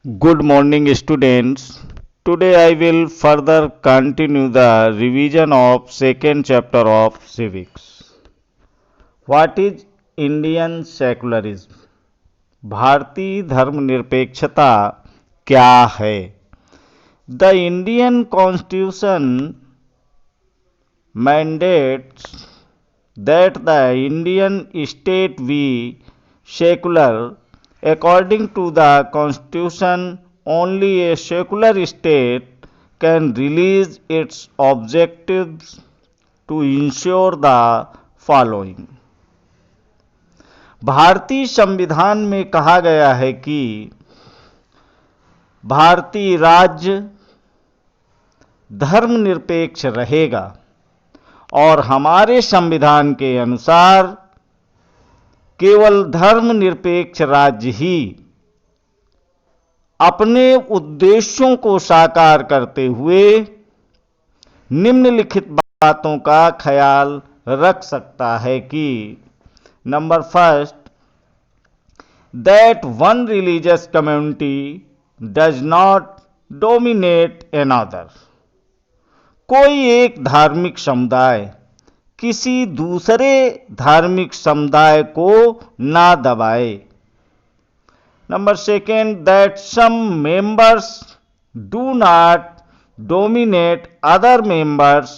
Good morning, students. Today I will further continue the revision of second chapter of civics. What is Indian secularism? भारतीय धर्मनिरपेक्षता क्या है? The Indian Constitution mandates that the Indian state be secular. According to the Constitution, only a secular state can release its objectives to ensure the following. भारतीय संविधान में कहा गया है कि भारतीय राज्य धर्मनिरपेक्ष रहेगा और हमारे संविधान के अनुसार केवल धर्मनिरपेक्ष राज्य ही अपने उद्देश्यों को साकार करते हुए निम्नलिखित बातों का ख्याल रख सकता है कि number first, that one religious community does not dominate another. कोई एक धार्मिक समुदाय किसी दूसरे धार्मिक समुदाय को ना दबाए। Number second, that some members do not dominate other members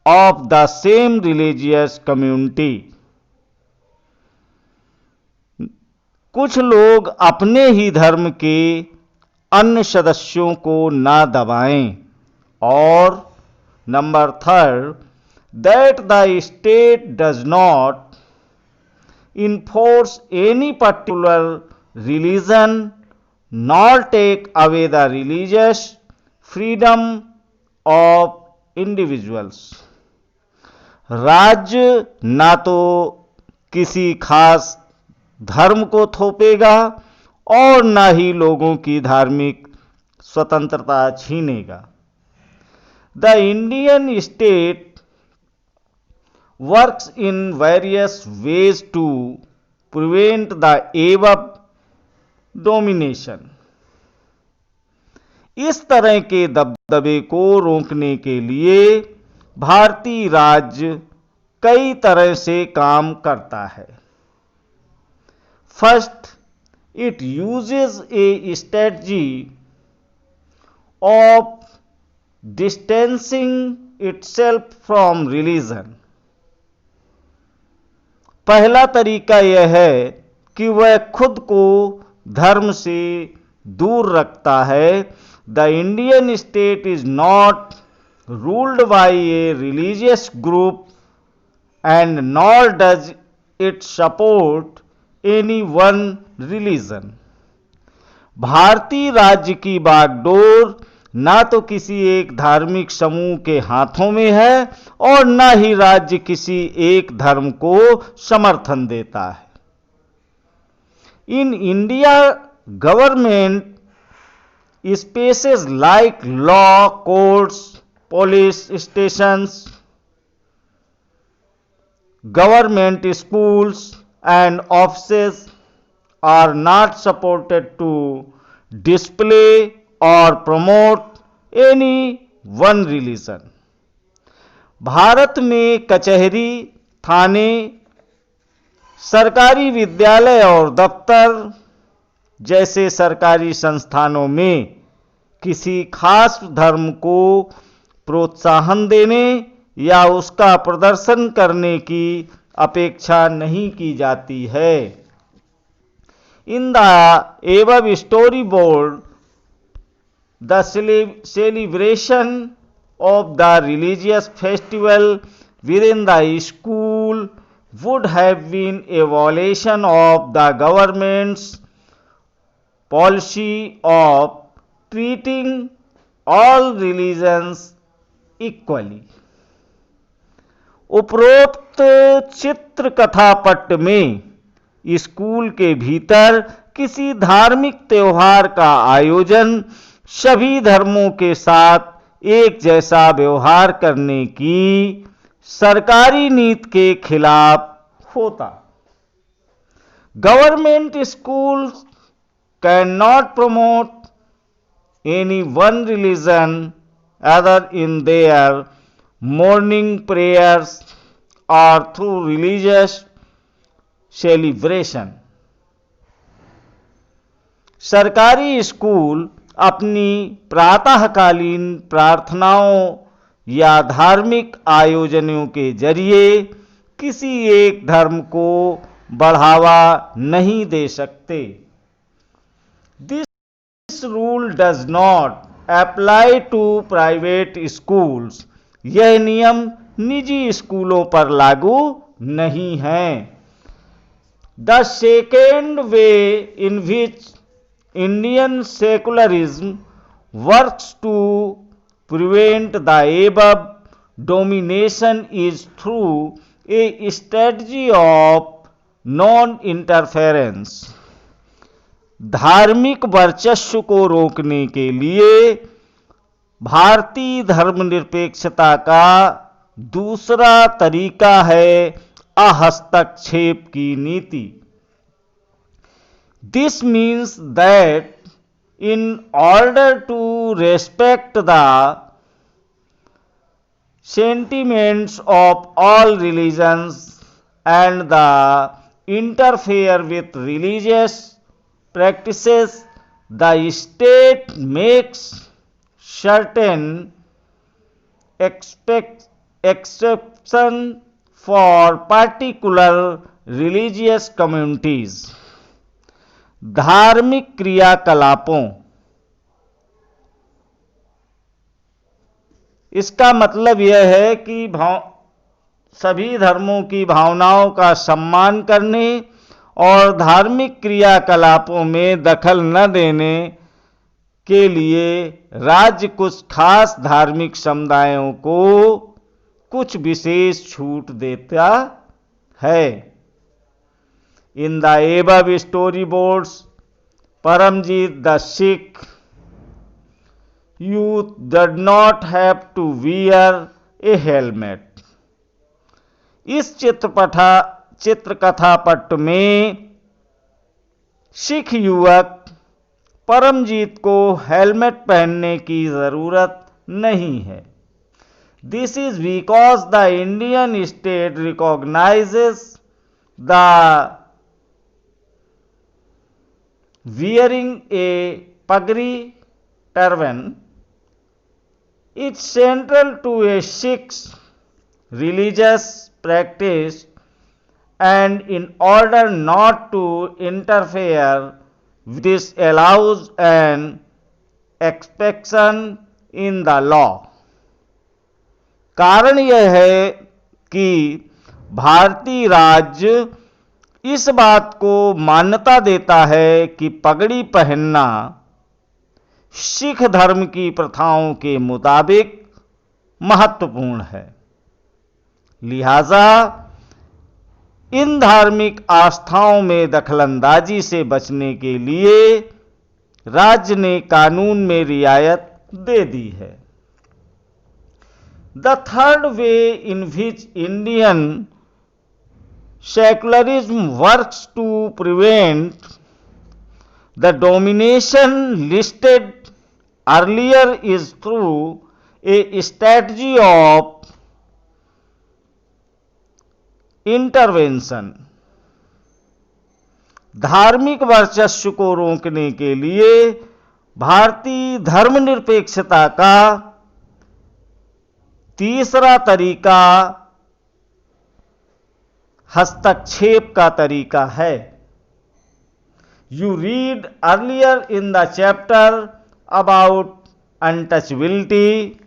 of the same religious community. कुछ लोग अपने ही धर्म के अन्य सदस्यों को ना दबाएं। और number third, that the state does not enforce any particular religion nor take away the religious freedom of individuals। राज्य ना तो किसी खास धर्म को थोपेगा और ना ही लोगों की धार्मिक स्वतंत्रता छीनेगा। The Indian state works in various ways to prevent the above domination। इस तरह के दबदबे को रोकने के लिए भारतीय राज्य कई तरह से काम करता है। First, it uses A strategy of distancing itself from religion. पहला तरीका यह है कि वह खुद को धर्म से दूर रखता है। The Indian state is not ruled by a religious group and nor does it support any one religion. भारतीय राज्य की बागडोर ना तो किसी एक धार्मिक समूह के हाथों में है और ना ही राज्य किसी एक धर्म को समर्थन देता है। In India government spaces like law courts, police stations, government schools and offices are not supported to display और promote any one religion. Bharat में कचहरी, थाने, सरकारी विद्यालय और दफ्तर जैसे सरकारी संस्थानों में किसी खास धर्म को प्रोत्साहन देने या उसका प्रदर्शन करने की अपेक्षा नहीं की जाती है। In the above story board, the celebration of the religious festival within the school would have been a violation of the government's policy of treating all religions equally। उपरोक्त चित्र कथा पट्ट में स्कूल के भीतर किसी धार्मिक त्योहार का आयोजन सभी धर्मों के साथ एक जैसा व्यवहार करने की सरकारी नीति के खिलाफ होता। Government schools can not promote any one religion other in their morning prayers or through religious celebration. सरकारी स्कूल अपनी प्रातःकालीन प्रार्थनाओं या धार्मिक आयोजनों के जरिए किसी एक धर्म को बढ़ावा नहीं दे सकते. This rule does not apply to private schools. यह नियम निजी स्कूलों पर लागू नहीं है. The second way in which Indian secularism works to prevent the above domination is through a strategy of non-interference. धार्मिक वर्चस्व को रोकने के लिए भारतीय धर्मनिरपेक्षता का दूसरा तरीका है अहस्तक्षेप की नीति. This means that in order to respect the sentiments of all religions and the interfere with religious practices, the state makes certain exception for particular religious communities. धार्मिक क्रियाकलापों, इसका मतलब यह है कि सभी धर्मों की भावनाओं का सम्मान करने और धार्मिक क्रियाकलापों में दखल न देने के लिए राज्य कुछ खास धार्मिक समुदायों को कुछ विशेष छूट देता है. In the above storyboards, Paramjit the Sikh youth did not have to wear a helmet. इस चित्रकथा पट में सिख युवक परमजीत को हेलमेट पहनने की जरूरत नहीं है. This is because the Indian state recognizes the wearing a pagri turban is central to a Sikh religious practice, and in order not to interfere, this allows an exception in the law. कारण यह है कि भारतीय राज्य इस बात को मान्यता देता है कि पगड़ी पहनना सिख धर्म की प्रथाओं के मुताबिक महत्वपूर्ण है. लिहाजा इन धार्मिक आस्थाओं में दखलंदाजी से बचने के लिए राज्य ने कानून में रियायत दे दी है. The third way in which Indian secularism works to prevent the domination listed earlier is through a strategy of intervention. धार्मिक वर्चस्व को रोकने के लिए भारतीय धर्मनिरपेक्षता का तीसरा तरीका हस्तक्षेप का तरीका है. You read earlier in the chapter about untouchability.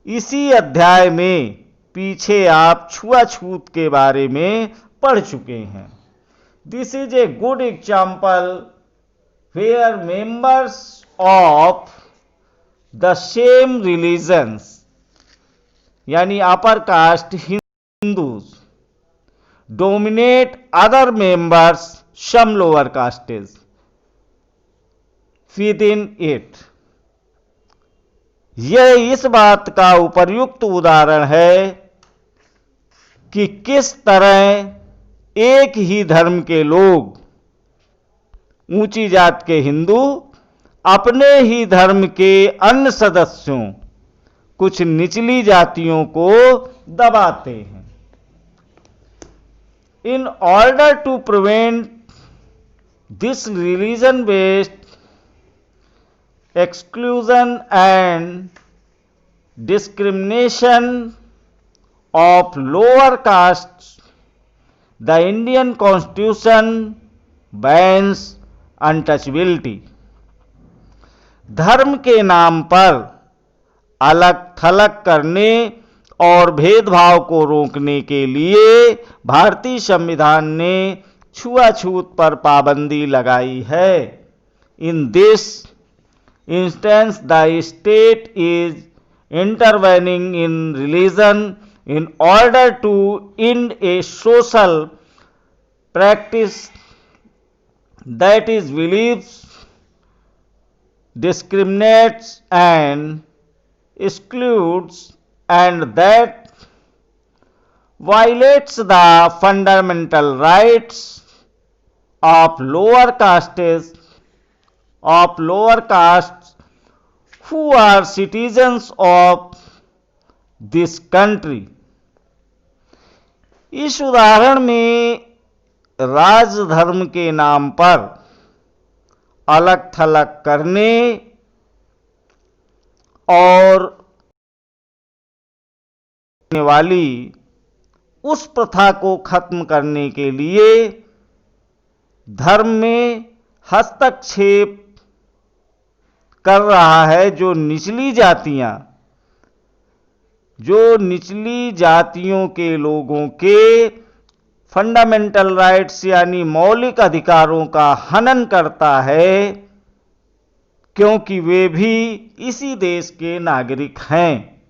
इसी अध्याय में पीछे आप छुआछूत के बारे में पढ़ चुके हैं. This is a good example where members of the same religions यानी upper caste Hindus dominate other members, some lower castes, within it. यह इस बात का उपर्युक्त उदाहरण है कि किस तरह एक ही धर्म के लोग ऊंची जात के हिंदू अपने ही धर्म के अन्य सदस्यों, कुछ निचली जातियों को दबाते हैं। In order to prevent this religion based exclusion and discrimination of lower castes, the Indian Constitution bans untouchability. धर्म के नाम पर अलग थलग करने और भेदभाव को रोकने के लिए भारतीय संविधान ने छुआछूत पर पाबंदी लगाई है। In this instance, the state is intervening in religion in order to end a social practice that is believes, discriminates and excludes, and that violates the fundamental rights of lower castes who are citizens of this country. इस उदाहरण में राजधर्म के नाम पर अलग थलग करने और वाली उस प्रथा को खत्म करने के लिए धर्म में हस्तक्षेप कर रहा है। जो निचली जातियों के लोगों के फंडामेंटल राइट्स यानी मौलिक अधिकारों का हनन करता है, क्योंकि वे भी इसी देश के नागरिक हैं।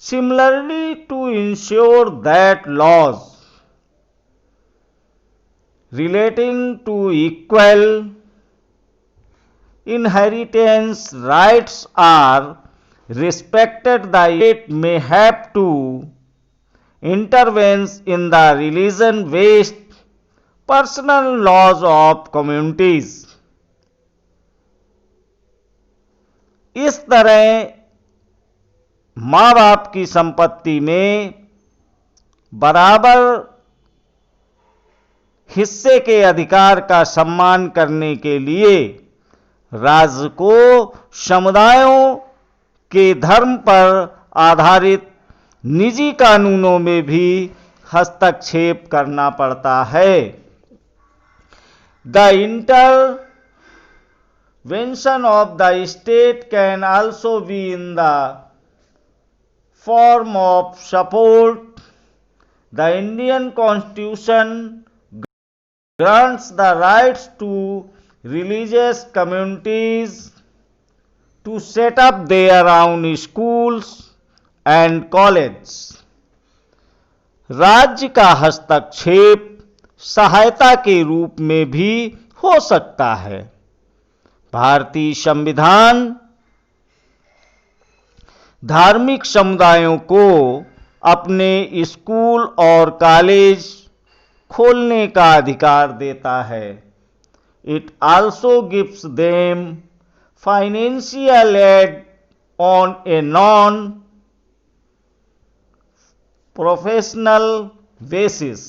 Similarly, to ensure that laws relating to equal inheritance rights are respected, the state may have to intervene in the religion-based personal laws of communities. इस तरह माँ बाप की संपत्ति में बराबर हिस्से के अधिकार का सम्मान करने के लिए राज्य को समुदायों के धर्म पर आधारित निजी कानूनों में भी हस्तक्षेप करना पड़ता है। The intervention of the state can also be in the form of support. The Indian Constitution grants the rights to religious communities to set up their own schools and colleges. राज्य का हस्तक्षेप सहायता के रूप में भी हो सकता है। भारतीय संविधान धार्मिक समुदायों को अपने स्कूल और कॉलेज खोलने का अधिकार देता है। It also gives them financial aid on a non-professional basis.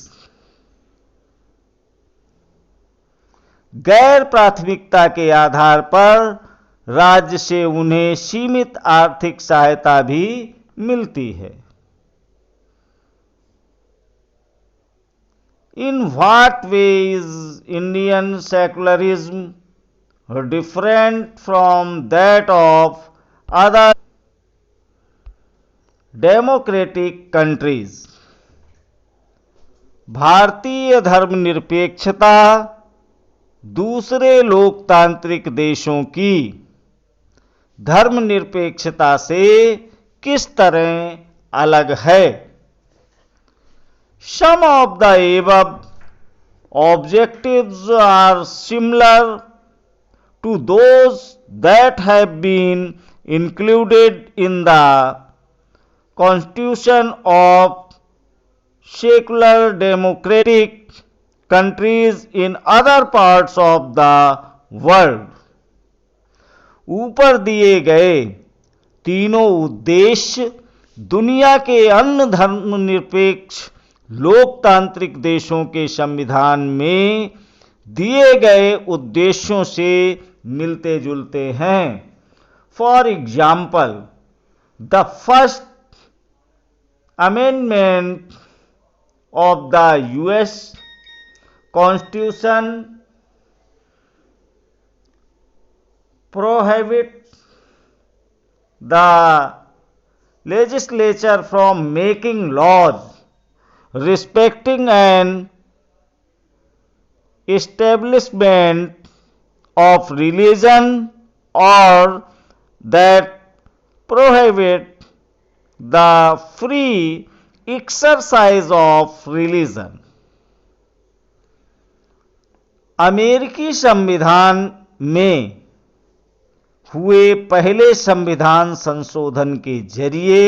गैर प्राथमिकता के आधार पर राज्य से उन्हें सीमित आर्थिक सहायता भी मिलती है। In what way is Indian secularism different from that of other democratic countries? भारतीय धर्मनिरपेक्षता दूसरे लोकतांत्रिक देशों की धर्मनिरपेक्षता से किस तरह अलग है? Some of the above objectives are similar to those that have been included in the Constitution of secular democratic countries in other parts of the world. ऊपर दिए गए तीनों उद्देश्य दुनिया के अन्य धर्मनिरपेक्ष लोकतांत्रिक देशों के संविधान में दिए गए उद्देश्यों से मिलते जुलते हैं। For example, the first amendment of the US constitution prohibits the legislature from making laws respecting an establishment of religion or that prohibit the free exercise of religion। अमेरिकी संविधान में हुए पहले संविधान संशोधन के जरिए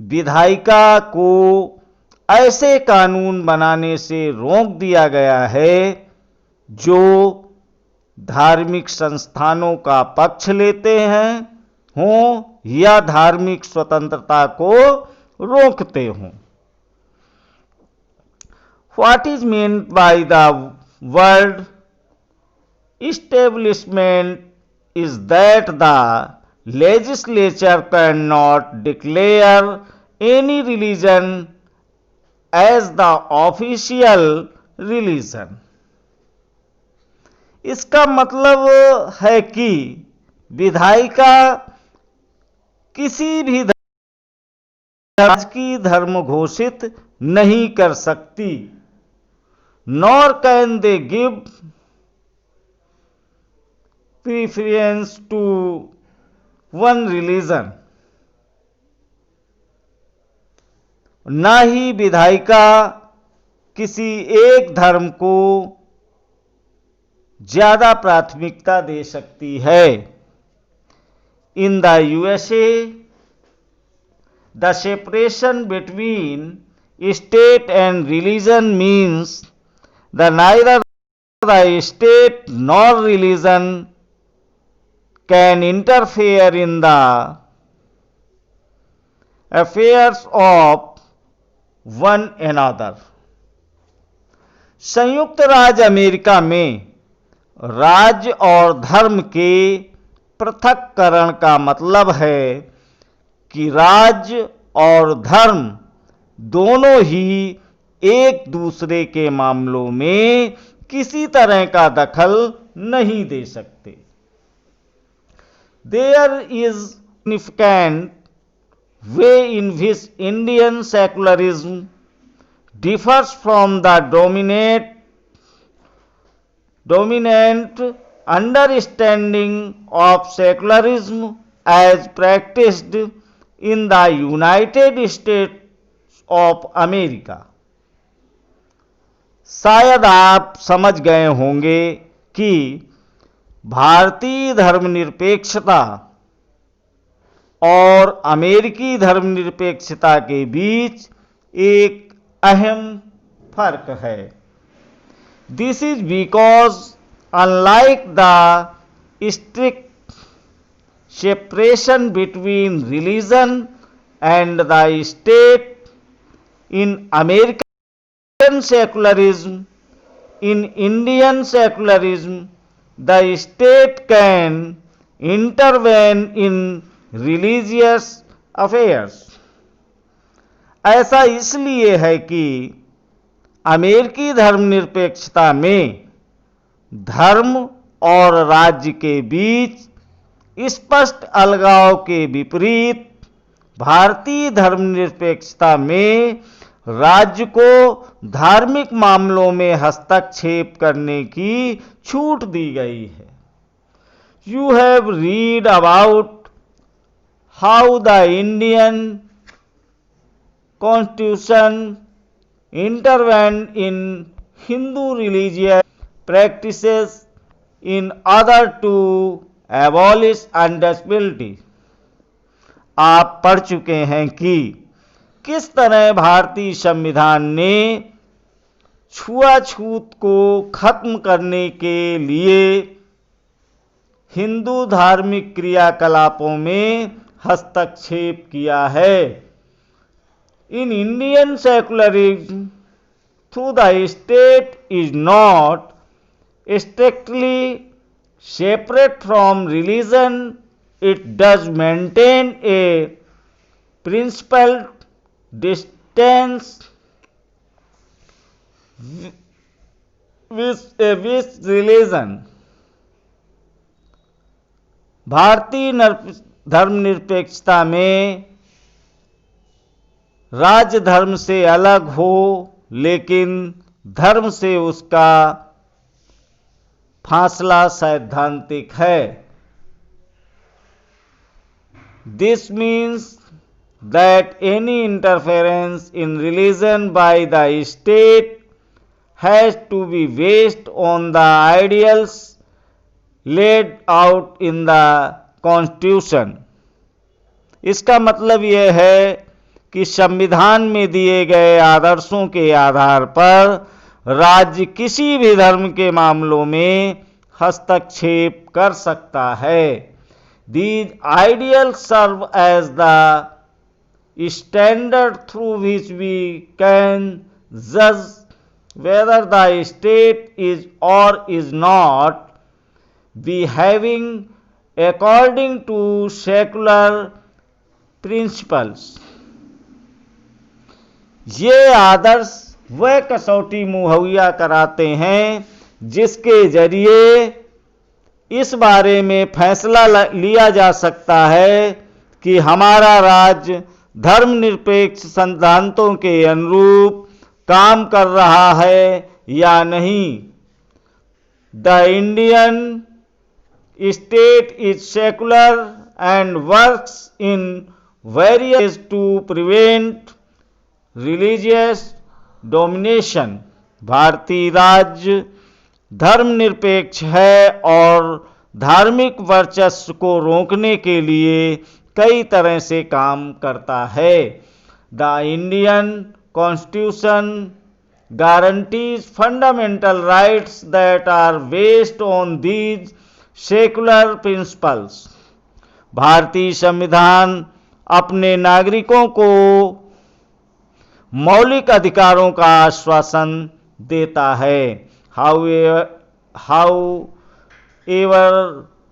विधायिका को ऐसे कानून बनाने से रोक दिया गया है जो धार्मिक संस्थानों का पक्ष लेते हैं हों या धार्मिक स्वतंत्रता को रोकते हों। What is meant by the word establishment is that the legislature cannot declare any religion as the official religion। इसका मतलब है कि विधायिका किसी भी राजकीय धर्म घोषित नहीं कर सकती, nor can they give preference to one religion। न ही विधायिका किसी एक धर्म को ज्यादा प्राथमिकता दे सकती है। In the USA the separation between state and religion means the neither the state nor religion can interfere in the affairs of one another। संयुक्त राज्य अमेरिका में राज्य और धर्म के पृथक्करण का मतलब है कि राज्य और धर्म दोनों ही एक दूसरे के मामलों में किसी तरह का दखल नहीं दे सकते। There is significant way in which Indian secularism differs from the dominant understanding of secularism as practiced in the United States of America। शायद आप समझ गए होंगे कि भारतीय धर्मनिरपेक्षता और अमेरिकी धर्मनिरपेक्षता के बीच एक अहम फर्क है। This is because unlike the strict separation between religion and the state in American secularism, in Indian secularism the state can intervene in religious affairs। ऐसा इसलिए है कि अमेरिकी धर्मनिरपेक्षता में धर्म और राज्य के बीच स्पष्ट अलगाव के विपरीत भारतीय धर्मनिरपेक्षता में राज्य को धार्मिक मामलों में हस्तक्षेप करने की छूट दी गई है। You have read about how the Indian constitution intervened in Hindu religious practices in order to abolish untouchability। आप पढ़ चुके हैं कि किस तरह भारतीय संविधान ने छुआछूत को खत्म करने के लिए हिंदू धार्मिक क्रियाकलापों में हस्तक्षेप किया है। In Indian secularism through the state is not strictly separate from religion. It does maintain a principled distance with religion. भारतीय धर्मनिरपेक्षता में राज्य धर्म से अलग हो, लेकिन धर्म से उसका फासला सैद्धांतिक है। This means that any interference in religion by the state has to be based on the ideals laid out in the constitution. इसका मतलब यह है कि संविधान में दिए गए आदर्शों के आधार पर राज्य किसी भी धर्म के मामलों में हस्तक्षेप कर सकता है। These ideals serve as the standard through which we can judge whether the state is or is not behaving according to secular principles. ये आदर्श वह कसौटी मुहैया कराते हैं जिसके जरिए इस बारे में फैसला लिया जा सकता है कि हमारा राज्य धर्मनिरपेक्ष सिद्धांतों के अनुरूप काम कर रहा है या नहीं। The Indian state is secular and works in various to prevent religious domination. भारतीय राज्य धर्मनिरपेक्ष है और धार्मिक वर्चस्व को रोकने के लिए कई तरह से काम करता है। The Indian constitution guarantees fundamental rights that are based on these secular principles. भारतीय संविधान अपने नागरिकों को मौलिक अधिकारों का आश्वासन देता है। However,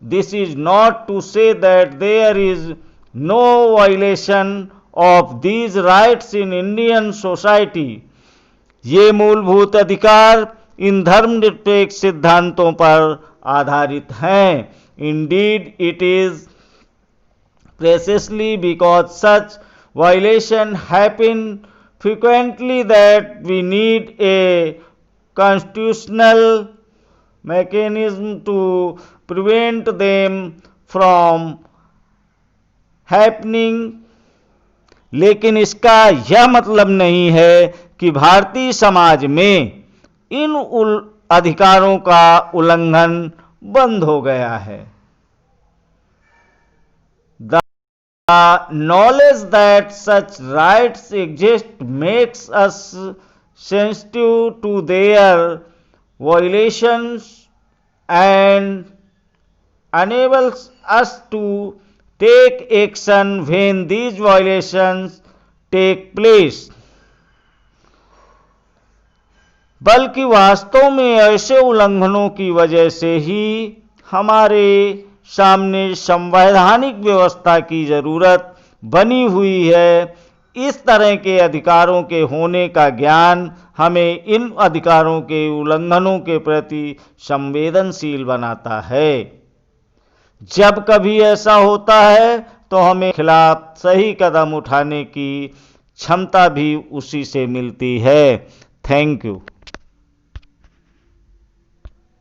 this is not to say that there is no violation of these rights in Indian society. ये मूलभूत अधिकार इन धर्मनिरपेक्ष सिद्धांतों पर आधारित हैं। Indeed, it is precisely because such violation happen frequently that we need a constitutional mechanism to prevent them from happening. लेकिन इसका यह मतलब नहीं है कि भारतीय समाज में इन अधिकारों का उल्लंघन बंद हो गया है। The knowledge that such rights exist makes us sensitive to their violations and enables us to take action when these violations take place. बल्कि वास्तव में ऐसे उल्लंघनों की वजह से ही हमारे सामने संवैधानिक व्यवस्था की जरूरत बनी हुई है। इस तरह के अधिकारों के होने का ज्ञान हमें इन अधिकारों के उल्लंघनों के प्रति संवेदनशील बनाता है। जब कभी ऐसा होता है तो हमें खिलाफ सही कदम उठाने की क्षमता भी उसी से मिलती है। Thank you.